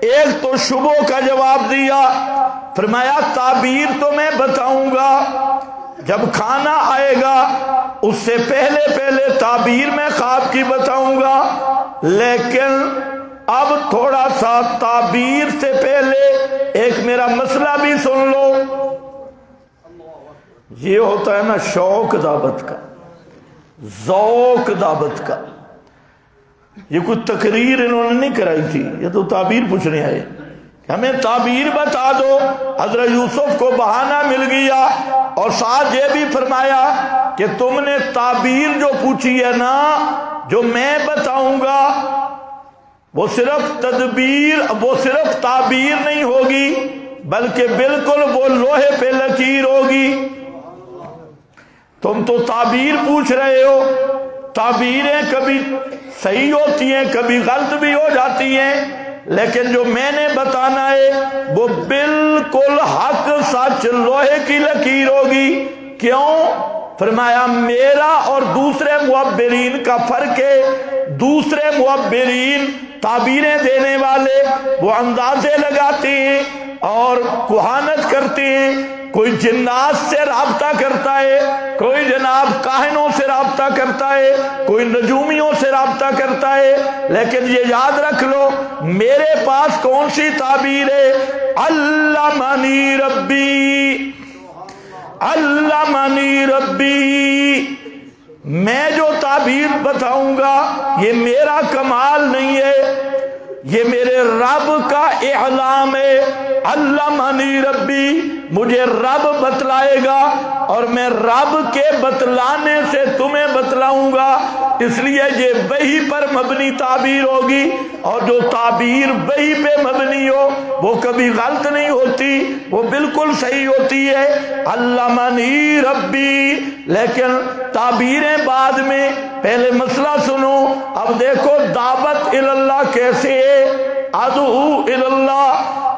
ایک تو شبوں کا جواب دیا، فرمایا تعبیر تو میں بتاؤں گا، جب کھانا آئے گا اس سے پہلے تعبیر میں خواب کی بتاؤں گا، لیکن اب تھوڑا سا تعبیر سے پہلے ایک میرا مسئلہ بھی سن لو۔ یہ ہوتا ہے نا شوق دعوت کا، ذوق دعوت کا۔ یہ کوئی تقریر انہوں نے نہیں کرائی تھی، یہ تو تعبیر پوچھنے آئے، ہمیں تعبیر بتا دو۔ حضرت یوسف کو بہانہ مل گیا اور ساتھ یہ بھی فرمایا کہ تم نے تعبیر جو پوچھی ہے نا، جو میں بتاؤں گا وہ صرف تعبیر نہیں ہوگی، بلکہ بالکل وہ لوہے پہ لکیر ہوگی۔ تم تو تعبیر پوچھ رہے ہو، تعبیریں کبھی صحیح ہوتی ہیں کبھی غلط بھی ہو جاتی ہیں، لیکن جو میں نے بتانا ہے وہ بالکل حق سچ لوہے کی لکیر ہوگی۔ کیوں؟ فرمایا میرا اور دوسرے معبرین کا فرق ہے، دوسرے معبرین تعبیریں دینے والے وہ اندازے لگاتے ہیں اور کہانت کرتے ہیں، کوئی جنات سے رابطہ کرتا ہے، کوئی جناب کاہنوں سے رابطہ کرتا ہے، کوئی نجومیوں سے رابطہ کرتا ہے، لیکن یہ یاد رکھ لو میرے پاس کون سی تعبیر ہے، علمنی ربی، علمنی ربی، میں جو تعبیر بتاؤں گا یہ میرا کمال نہیں ہے، یہ میرے رب کا اعلام ہے۔ علمنی ربی، مجھے رب بتلائے گا اور میں رب کے بتلانے سے تمہیں بتلاؤں گا، اس لیے یہ وحی پر مبنی تعبیر ہوگی، اور جو تعبیر وحی پہ مبنی ہو وہ کبھی غلط نہیں ہوتی، وہ بالکل صحیح ہوتی ہے۔ علمنی ربی، لیکن تعبیریں بعد میں، پہلے مسئلہ سنو۔ اب دیکھو دعوت اللہ کیسے ہے، ادعو اللہ،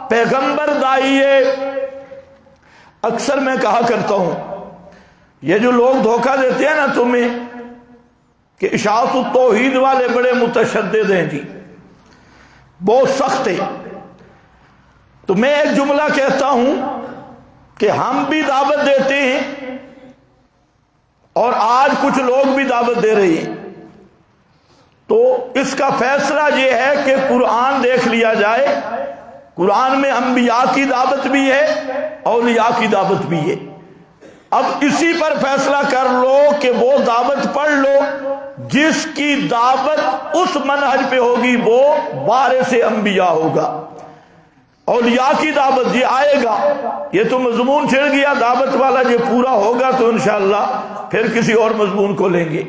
پیغمبر دائی ہے۔ اکثر میں کہا کرتا ہوں یہ جو لوگ دھوکہ دیتے ہیں نا تمہیں کہ اشاعت التوحید والے بڑے متشدد ہیں جی، بہت سخت ہے، تو میں ایک جملہ کہتا ہوں کہ ہم بھی دعوت دیتے ہیں اور آج کچھ لوگ بھی دعوت دے رہے ہیں، تو اس کا فیصلہ یہ ہے کہ قرآن دیکھ لیا جائے. قرآن میں انبیاء کی دعوت بھی ہے، اولیاء کی دعوت بھی ہے. اب اسی پر فیصلہ کر لو کہ وہ دعوت پڑھ لو جس کی دعوت اس منہج پہ ہوگی وہ وارث انبیاء ہوگا. اولیاء کی دعوت یہ آئے گا، یہ تو مضمون چھڑ گیا دعوت والا، یہ پورا ہوگا تو انشاءاللہ پھر کسی اور مضمون کو لیں گے.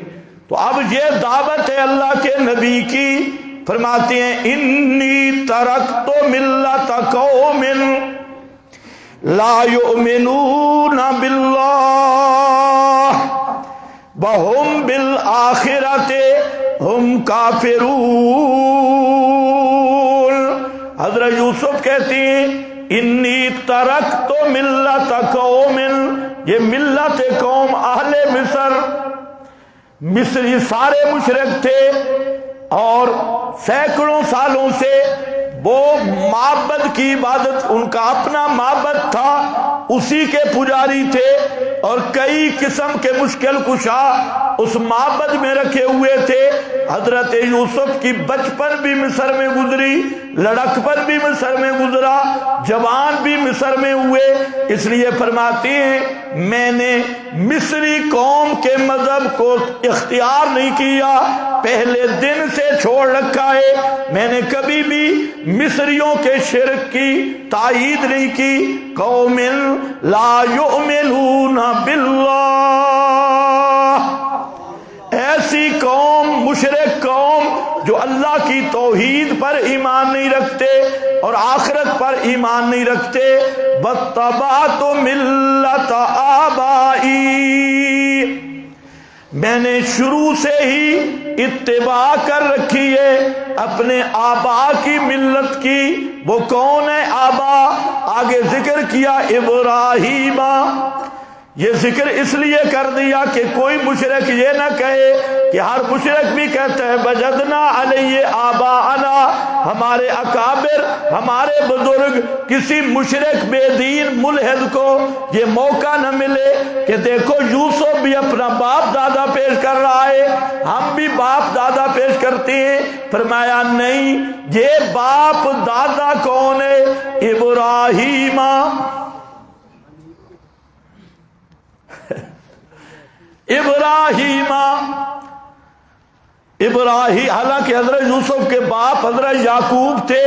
تو اب یہ دعوت ہے اللہ کے نبی کی. فرماتے ہیں انی ترکت ملت قوم لا یؤمنون باللہ وہم بالآخرۃ ہم کافرون. حضرت یوسف کہتے ہیں انی ترکت ملت قوم، یہ ملت قوم اہل مصر، مصری سارے مشرک تھے اور سینکڑوں سالوں سے وہ معبد کی عبادت، ان کا اپنا معبد تھا، اسی کے پجاری تھے اور کئی قسم کے مشکل کشا اس معبد میں رکھے ہوئے تھے. حضرت یوسف کی بچپن بھی مصر میں گزری، لڑکپن بھی مصر میں گزرا، جوان بھی مصر میں ہوئے. اس لیے فرماتے ہیں میں نے مصری قوم کے مذہب کو اختیار نہیں کیا، پہلے دن سے چھوڑ رکھا ہے. میں نے کبھی بھی مصریوں کے شرک کی تائید نہیں کی. قوم لا یؤمنون باللہ، ایسی قوم، مشرک قوم جو اللہ کی توحید پر ایمان نہیں رکھتے اور آخرت پر ایمان نہیں رکھتے. واتبعت ملت آبائی، میں نے شروع سے ہی اتباع کر رکھی ہے اپنے آبا کی ملت کی. وہ کون ہے آبا؟ آگے ذکر کیا ابراہیم. یہ ذکر اس لیے کر دیا کہ کوئی مشرک یہ نہ کہے کہ ہر مشرک بھی کہتا ہے وجدنا علیہ آباءنا، ہمارے اکابر، ہمارے بزرگ. کسی مشرک بے دین ملحد کو یہ موقع نہ ملے کہ دیکھو یوسف بھی اپنا باپ دادا پیش کر رہا ہے، ہم بھی باپ دادا پیش کرتے ہیں. فرمایا نہیں، یہ باپ دادا کون ہے؟ ابراہیم. ابراہیم، حالانکہ حضرت یوسف کے باپ حضرت یعقوب تھے،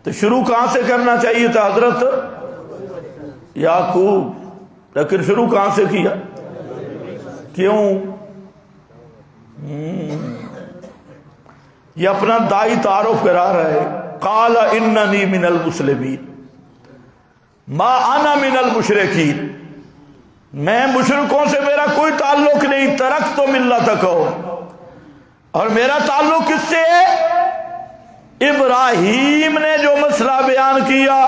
تو شروع کہاں سے کرنا چاہیے تھا؟ حضرت یعقوب. لیکن شروع کہاں سے کیا؟ کیوں؟ یہ اپنا دائی تعارف کرا رہا ہے. قال اننی من المسلمین ما انا من المشرکین، میں مشرکوں سے میرا کوئی تعلق نہیں. ترکت ملت قوم، اور میرا تعلق کس سے ہے؟ ابراہیم نے جو مسئلہ بیان کیا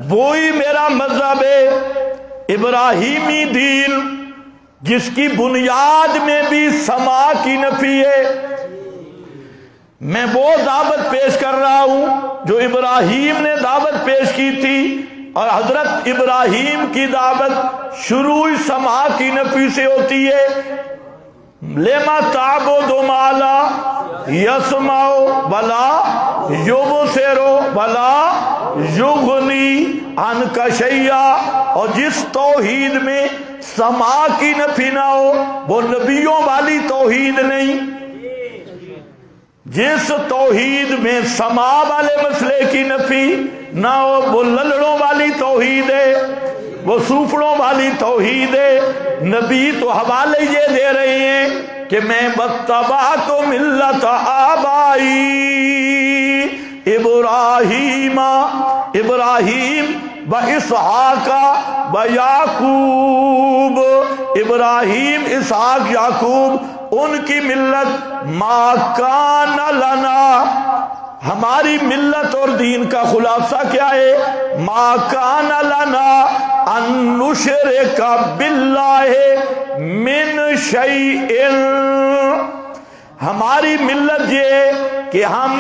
وہی میرا مذہب ہے، ابراہیمی دین، جس کی بنیاد میں بھی سما کی نفی ہے. میں وہ دعوت پیش کر رہا ہوں جو ابراہیم نے دعوت پیش کی تھی، اور حضرت ابراہیم کی دعوت شروع سما کی نفی سے ہوتی ہے. لما تعبد ما لا یسمع ولا یبصر ولا یغنی عنک شیئا، اور جس توحید میں سما کی نفی نہ ہو وہ نبیوں والی توحید نہیں. جس توحید میں سما والے مسئلے کی نفی نہ ہو وہ للڑوں والی توحید ہے، وہ سوفڑوں والی توحید ہے. نبی تو حوالے یہ دے رہے ہیں کہ میں واتبعت ملت آبائی ابراہیم، ابراہیم و اسحاق و یعقوب، ابراہیم، اسحاق، یعقوب، ان کی ملت. ما کان لنا، ہماری ملت اور دین کا خلاصہ کیا ہے؟ ما کان لنا ان نشرک باللہ من شیء، ہماری ملت یہ ہے کہ ہم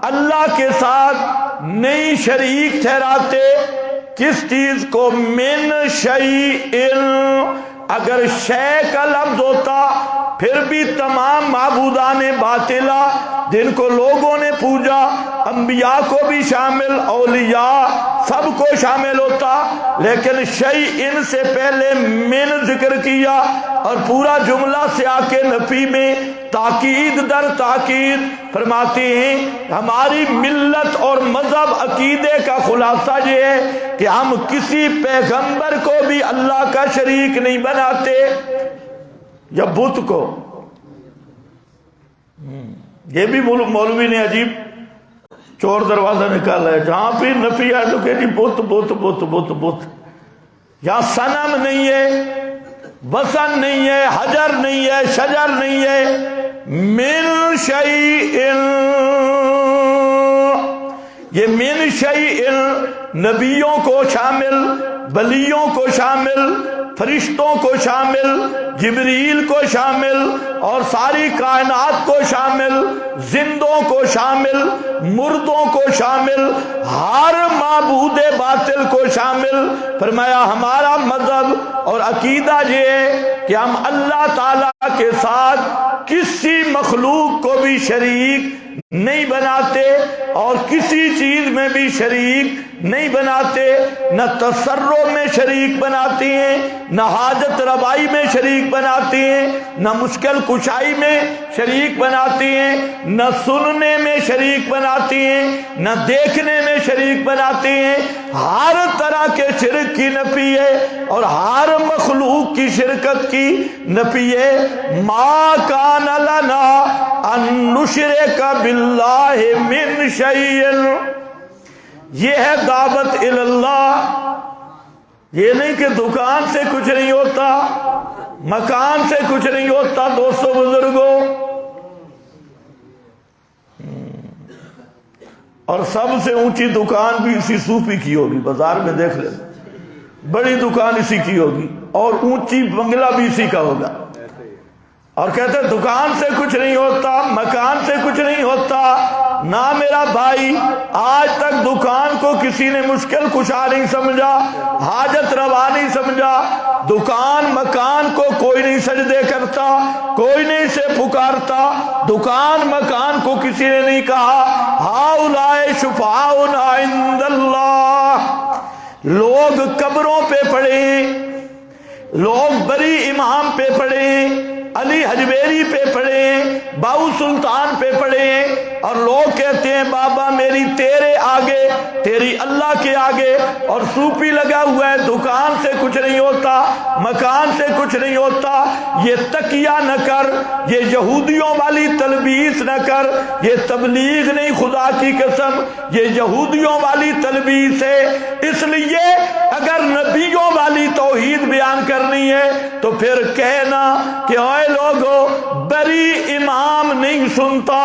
اللہ کے ساتھ نہیں شریک ٹھہراتے. کس چیز کو؟ من شیء، اگر شے کا لفظ ہوتا پھر بھی تمام معبودان باطلہ جن کو لوگوں نے پوجا، انبیاء کو بھی شامل، اولیاء سب کو شامل ہوتا، لیکن شیء سے پہلے من ذکر کیا اور پورا جملہ سے آ کے نفی میں تاکید در تاکید فرماتے ہیں ہماری ملت اور مذہب عقیدے کا خلاصہ یہ ہے کہ ہم کسی پیغمبر کو بھی اللہ کا شریک نہیں بناتے یا بت کو۔ یہ بھی مولوی نے عجیب چور دروازہ نکالا ہے، جہاں پہ نفی ہے تو کہ جی بت بت بت بت بت، یہاں صنم نہیں ہے، وثن نہیں ہے، حجر نہیں ہے، شجر نہیں ہے، من شیء، یہ من شیء نبیوں کو شامل، ولیوں کو شامل، فرشتوں کو شامل، جبریل کو شامل اور ساری کائنات کو شامل، زندوں کو شامل، مردوں کو شامل، ہر معبود باطل کو شامل فرمایا ہمارا مذہب اور عقیدہ یہ ہے کہ ہم اللہ تعالی کے ساتھ کسی مخلوق کو بھی شریک نہیں بناتے اور کسی چیز میں بھی شریک نہیں بناتے، نہ تصرف میں شریک بناتے ہیں، نہ حاجت روائی میں شریک بناتے ہیں، نہ مشکل کشائی میں شریک بناتے ہیں، نہ سننے میں شریک بناتے ہیں، نہ دیکھنے میں شریک بناتے ہیں۔ ہر طرح کے شرک کی نفی ہے اور ہر مخلوق کی شرکت کی نفی ہے۔ ما کان لنا ان نشرک باللہ من شیء، یہ ہے دعوت اللہ۔ یہ نہیں کہ دکان سے کچھ نہیں ہوتا، مکان سے کچھ نہیں ہوتا۔ دوستو بزرگوں، اور سب سے اونچی دکان بھی اسی صوفی کی ہوگی، بازار میں دیکھ لیں، بڑی دکان اسی کی ہوگی اور اونچی بنگلہ بھی اسی کا ہوگا، اور کہتے ہیں دکان سے کچھ نہیں ہوتا، مکان سے کچھ نہیں ہوتا۔ نہ میرا بھائی، آج تک دکان کو کسی نے مشکل کشا نہیں سمجھا، حاجت روا نہیں سمجھا۔ دکان مکان کو کوئی نہیں سجدے کرتا، کوئی نہیں اسے پکارتا۔ دکان مکان کو کسی نے نہیں کہا ہؤلاء شفعاؤنا عند اللہ۔ لوگ قبروں پہ پڑے، لوگ بری امام پہ پڑے، علی حجویری پہ پڑے، باؤ سلطان پہ پڑے، اور لوگ کہتے ہیں بابا میری تیرے آگے، تیری اللہ کے آگے، اور صوفی لگا ہوا ہے دکان سے کچھ نہیں ہوتا، مکان سے کچھ نہیں ہوتا۔ یہ تقیہ نہ کر، یہ یہودیوں والی تلبیس نہ کر، یہ تبلیغ نہیں، خدا کی قسم یہ یہودیوں والی تلبیس ہے۔ اس لیے اگر نبیوں والی توحید بیان کرنی ہے تو پھر کہنا کہ اے لوگو بری امام نہیں سنتا،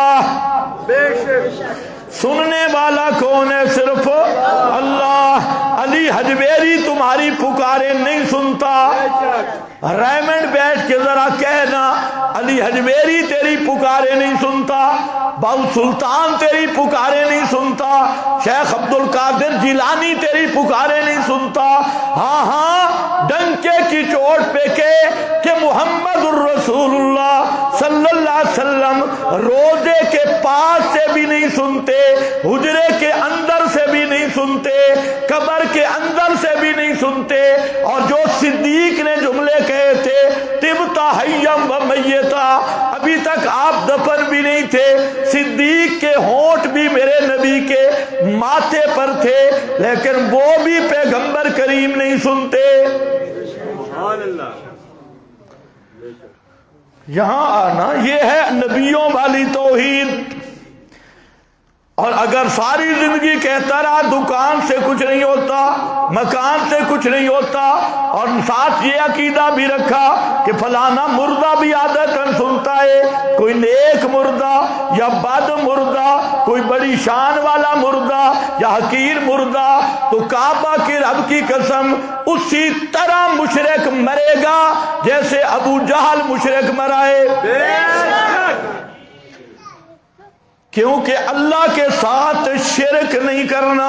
سننے والا کون ہے؟ صرف اللہ۔ علی حجویری تمہاری پکارے نہیں سنتا۔ ریمنڈ بیٹھ کے ذرا کہنا علی حجویری تیری پکارے نہیں سنتا، باؤ سلطان تیری پکارے نہیں سنتا، شیخ عبد القادر جیلانی تیری پکارے نہیں سنتا۔ ہاں ہاں، ڈنکے کی چوٹ پہ کہ محمد الرسول اللہ صلی اللہ علیہ وسلم روزے کے پاس سے بھی نہیں سنتے، حجرے کے اندر سے بھی نہیں سنتے، قبر کے اندر سے بھی نہیں سنتے۔ اور جو صدیق نے جملے کہے تھے طبتا حیم و میتا، ابھی تک آپ دفن بھی نہیں تھے، صدیق کے ہونٹ بھی میرے نبی کے ماتھے پر تھے، لیکن وہ بھی پیغمبر کریم نہیں سنتے۔ سبحان اللہ۔ یہاں آنا یہ ہے نبیوں والی توحید۔ اور اگر ساری زندگی کہتا رہا دکان سے کچھ نہیں ہوتا، مکان سے کچھ نہیں ہوتا، اور ساتھ یہ عقیدہ بھی رکھا کہ فلانا مردہ بھی عادتاً سنتا ہے، کوئی نیک مردہ یا بد مردہ، کوئی بڑی شان والا مردہ یا حقیر مردہ، تو کعبہ کی رب کی قسم اسی طرح مشرک مرے گا جیسے ابو جہل مشرک مرائے۔ کیونکہ اللہ کے ساتھ شرک نہیں کرنا۔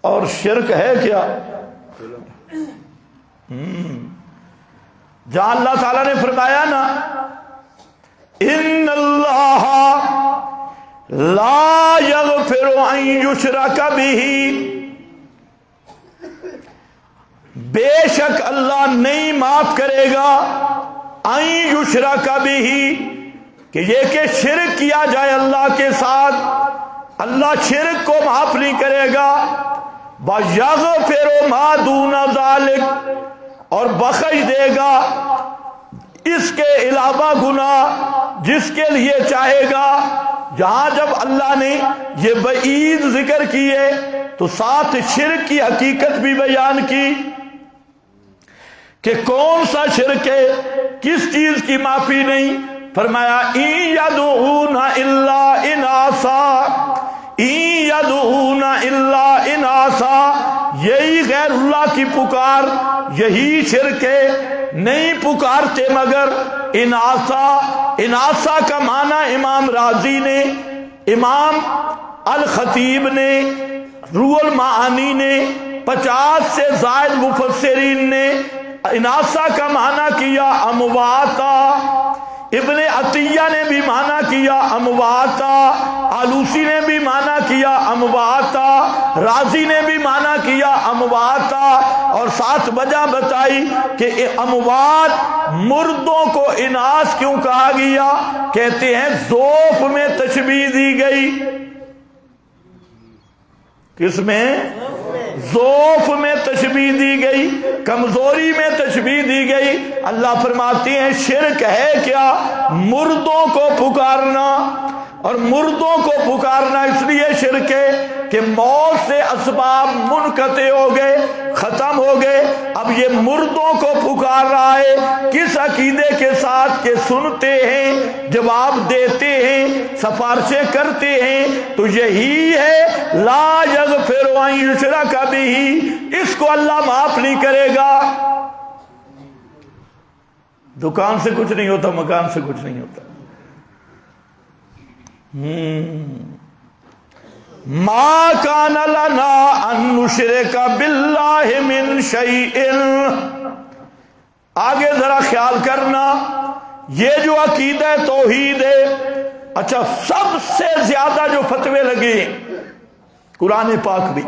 اور شرک ہے کیا؟ جہاں اللہ تعالیٰ نے فرمایا نا ان اللہ لا یغفر ان یشرک بہ، بے شک اللہ نہیں معاف کرے گا ان یشرک بہ، کہ یہ کہ شرک کیا جائے اللہ کے ساتھ، اللہ شرک کو معاف نہیں کرے گا۔ وَيَغْفِرُ مَا دُونَ ذَلِكَ، اور بخش دے گا اس کے علاوہ گناہ جس کے لیے چاہے گا۔ جہاں جب اللہ نے یہ وعید ذکر کی ہے تو ساتھ شرک کی حقیقت بھی بیان کی کہ کون سا شرک ہے، کس چیز کی معافی نہیں۔ فرمایا اِن يَدْعُونَ إِلَّا إِنَاثًا، اِن يَدْعُونَ إِلَّا إِنَاثًا، یہی غیر اللہ کی پکار، یہی شرک ہے، نہیں پکارتے مگر اناسا۔ اناسا کا معنی امام رازی نے، امام الخطیب نے، روح المعانی نے، 50 سے زائد مفسرین نے اناسا کا معنی کیا امواتا، ابن عطیہ نے بھی معنی کیا امواتا، آلوسی نے بھی معنی کیا امواتا، رازی نے بھی معنی کیا امواتا، اور ساتھ وجہ بتائی کہ اموات مردوں کو اناث کیوں کہا گیا، کہتے ہیں ضعف میں تشبیہ دی گئی۔ کس میں؟ ضعف میں تشبیہ دی گئی، کمزوری میں تشبیہ دی گئی۔ اللہ فرماتے ہیں شرک ہے کیا؟ مردوں کو پکارنا، اور مردوں کو پکارنا اس لیے شرک ہے کہ موت سے اسباب منقطع ہو گئے، ختم ہو گئے، اب یہ مردوں کو پکار رہا ہے کس عقیدے کے ساتھ کہ سنتے ہیں، جواب دیتے ہیں، سفارشیں کرتے ہیں، تو یہی ہے لا یغفر ان یشرک بہ، اس کو اللہ معاف نہیں کرے گا۔ دکان سے کچھ نہیں ہوتا، مکان سے کچھ نہیں ہوتا۔ ما کان لنا ان نشرک باللہ من شیء، آگے ذرا خیال کرنا، یہ جو عقیدہ توحید ہے، اچھا سب سے زیادہ جو فتوے لگے قرآن پاک بھی،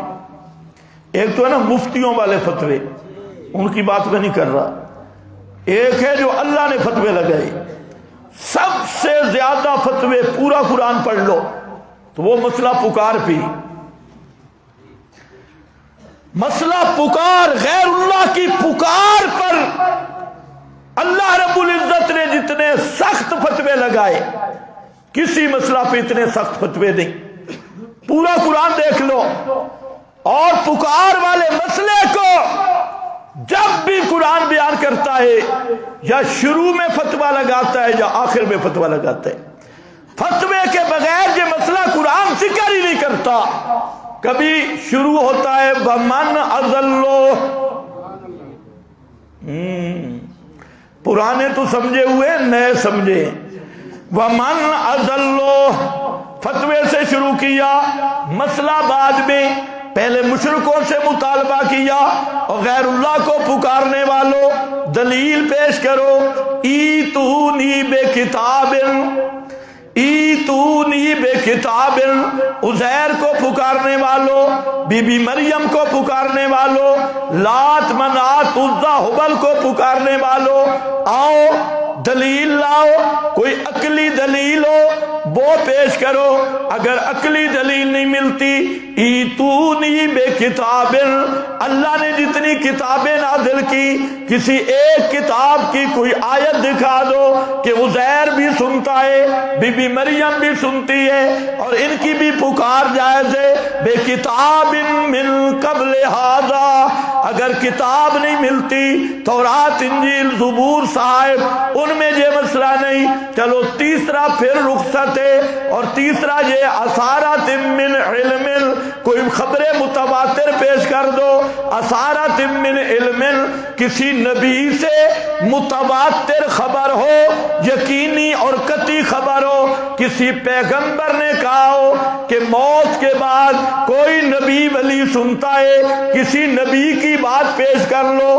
ایک تو ہے نا مفتیوں والے فتوے، ان کی بات میں نہیں کر رہا، ایک ہے جو اللہ نے فتوے لگائے۔ سب سے زیادہ فتوے پورا قرآن پڑھ لو تو وہ مسئلہ پکار پہ، مسئلہ پکار، غیر اللہ کی پکار پر اللہ رب العزت نے جتنے سخت فتوے لگائے، کسی مسئلہ پہ اتنے سخت فتوے نہیں۔ پورا قرآن دیکھ لو، اور پکار والے مسئلے کو جب بھی قرآن بیان کرتا ہے یا شروع میں فتویٰ لگاتا ہے یا آخر میں فتویٰ لگاتا ہے، فتوے کے بغیر یہ مسئلہ قرآن ذکر ہی نہیں کرتا۔ کبھی شروع ہوتا ہے وَمَنْ أَضَلُّ، پرانے تو سمجھے ہوئے، نئے سمجھے، وَمَنْ أَضَلُّ، فتوے سے شروع کیا، مسئلہ بعد میں، پہلے مشرکوں سے مطالبہ کیا، اور غیر اللہ کو پکارنے والوں دلیل پیش کرو، ایتونی بے کتاب، ایتونی بے کتاب، عزیر کو پکارنے والوں، بی بی مریم کو پکارنے والوں، لات منات عزا حبل کو پکارنے والوں، آؤ دلیل لاؤ، کوئی عقلی دلیل ہو وہ پیش کرو۔ اگر عقلی دلیل نہیں ملتی، ایتونی بے کتاب، اللہ نے جتنی کتابیں نازل کی کسی ایک کتاب کی کوئی آیت دکھا دو کہ عزیر بھی سنتا ہے، بی بی مریم بھی سنتی ہے، اور ان کی بھی پکار جائز ہے، بے کتاب من قبل ھذا۔ اگر کتاب نہیں ملتی، تورات انجیل زبور صحائف، ان میں یہ مسئلہ نہیں، چلو تیسرا پھر رخصت ہے، اور تیسرا یہ اثارات من علم، کوئی خبر متواتر پیش کر دو، اثارات من علم، کسی نبی سے متواتر خبر ہو، یقینی اور قطعی خبر ہو، کسی پیغمبر نے کہا ہو کہ موت کے بعد کوئی نبی ولی سنتا ہے، کسی نبی کی بات پیش کر لو۔